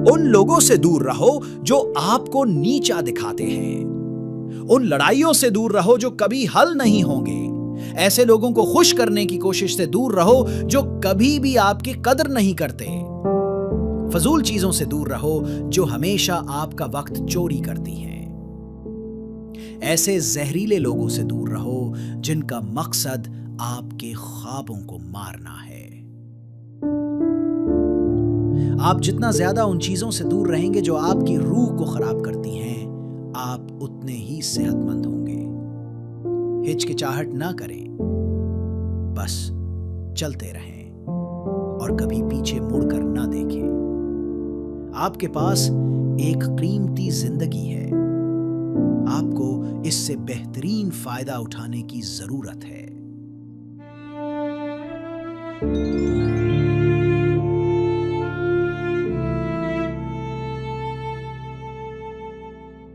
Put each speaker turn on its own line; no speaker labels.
उन लोगों से दूर रहो जो आपको नीचा दिखाते हैं। उन लड़ाइयों से दूर रहो जो कभी हल नहीं होंगे। ऐसे लोगों को खुश करने की कोशिश से दूर रहो जो कभी भी आपकी कदर नहीं करते। फजूल चीजों से दूर रहो जो हमेशा आपका वक्त चोरी करती हैं। ऐसे जहरीले लोगों से दूर रहो जिनका मकसद आपके ख्वाबों को मारना है। आप जितना ज्यादा उन चीजों से दूर रहेंगे जो आपकी रूह को खराब करती हैं, आप उतने ही सेहतमंद होंगे। हिचकिचाहट ना करें, बस चलते रहें और कभी पीछे मुड़कर ना देखें। आपके पास एक कीमती जिंदगी है। आपको इससे बेहतरीन फायदा उठाने की जरूरत है।